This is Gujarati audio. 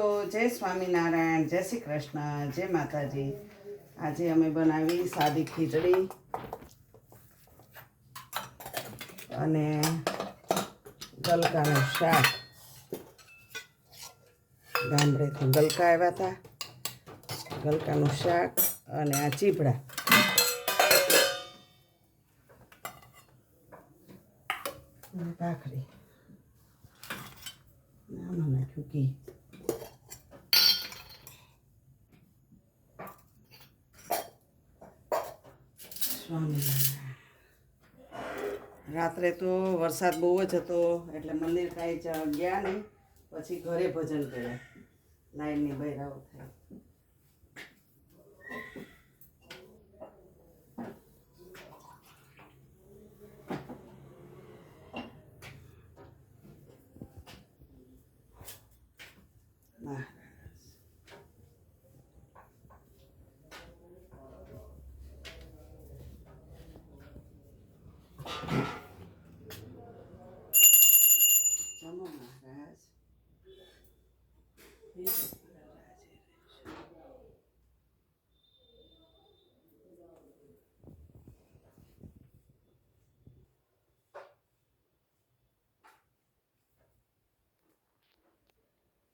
જય સ્વામિનારાયણ, જય શ્રી કૃષ્ણ, જય માતાજી. આજે અમે બનાવી સાદી ખીચડી અને ગલકાનું શાક. ગામડેથી ગલકા આવ્યા હતા, ગલકાનું શાક અને આ ચીભડા. ભાખરી આમાં નાખ્યું ઘી. રાત્રે તો વરસાદ બહુ જ હતો એટલે મંદિર કાંઈ ગયા નહીં. પછી ઘરે ભજન કર્યા, લાઈનની બહેરાઓ થાય. જમો મહારાજ.